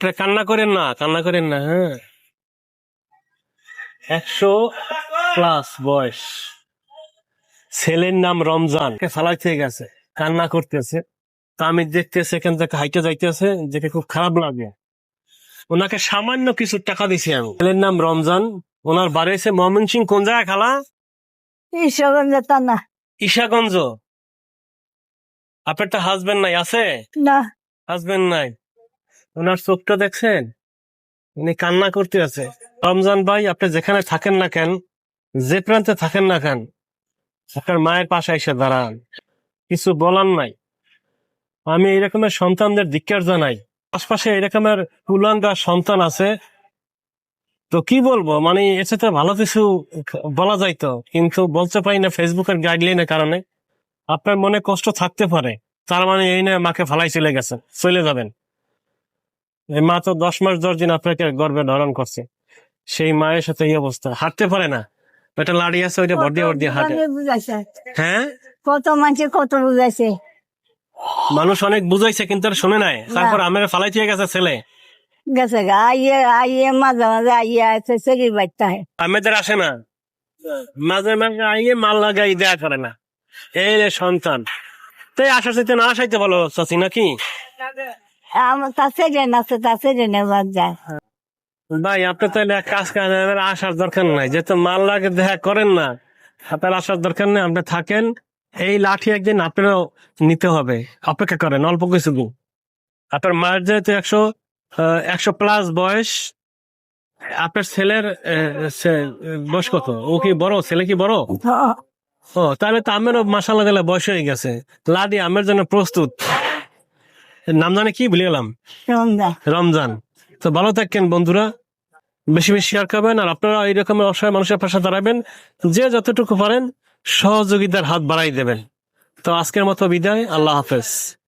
কান্না করেন না, কান্না করেন না। হ্যাঁ, 100+ বয়স, ছেলের নাম রমজান, ফালাইতে গেছে, কান্না করতেছে। তা আমি দেখতেছি এখান থেকে হাইটে যাইতেছে, দেখে খুব খারাপ লাগে। ওনাকে সামান্য কিছু টাকা দিছি আমি। ছেলের নাম রমজান, ওনার বাড়ি হচ্ছে ময়মনসিংহ। কোন জায়গায় খালা? ঈশ্বরগঞ্জ না ঈশাগঞ্জ। আপনার তো হাজবেন্ড নাই আছে? না হাজবেন্ড নাই। ওনার চোখটা দেখছেন, উনি কান্না করতে আছে। রমজান ভাই, আপনি যেখানে থাকেন না কেন, যে প্রান্তে থাকেন না কেন, আপনার মায়ের পাশে এসে দাঁড়ান, কিছু বলার নাই। আমি এরকমের সন্তানদের ধিক্কার জানাই। আশপাশে এরকমের কুলাঙ্গা সন্তান আছে, তো কি বলবো, মানে এর সাথে ভালো কিছু বলা যাইতো, কিন্তু বলতে পারি না ফেসবুকের গাইডলাইনের কারণে। আপনার মনে কষ্ট থাকতে পারে, তার মানে এই না মাকে ফালাই চলে গেছেন, চলে যাবেন। এই মা তো 10 মাস 10 দিন আপনাকে গর্ভে ধারণ করছে, সেই মায়ের সাথে এই অবস্থা, হাঁটতে পারে না। একটা লাড়ি আছে, ওইটা ভর দিয়ে হাঁটে। বুঝাইছে হ্যাঁ, কত মানুষে কত বুঝাইছে মানুষ অনেক বুঝাইছে কিন্তু আর শুনে নাই। তারপর আমার ফালাই দিয়ে গেছে ছেলে। গেছে গা আইয়ে আইয়ে মাঝে মাঝে আইয়ে আছে সেরি বাচ্চা আমাদের আসে না, মাঝে মাঝে আইয়ে মাল লাগাই দেয়া করে না। এই রে সন্তান, তাই আসার চাইতে না আসাইতে বলো চাচি, নাকি? আমার তা সেরে নাচে তা সেরে নেবার যায় ভাই, আপনি তাহলে এক কাজ করেন, আমার আসার দরকার নাই, যেহেতু মাল লাগে দেখা করেন না, আপনার আসার দরকার নেই। আপনি থাকেন, এই লাঠি একদিন আপনারও নিতে হবে। অপেক্ষা করেন অল্প কিছু দিন। আপনার মায়ের যেহেতু 100+ বয়স, আপনার ছেলের বয়স কত? ও কি বড়? ছেলে কি বড়? ও, তাহলে তো আমেরও মাসাল্লাহ তাহলে বয়স হয়ে গেছে। লাডি আমের জন্য প্রস্তুত। নাম জানে কি, ভুলে গেলাম। রমজান। তো ভালো থাকেন বন্ধুরা, বেশি বেশি শেয়ার করবেন, আর আপনারা এইরকম অসহায় মানুষের পাশে দাঁড়াবেন, যে যতটুকু পারেন সহযোগিতার হাত বাড়াই দেবেন। তো আজকের মতো বিদায়, আল্লাহ হাফেজ।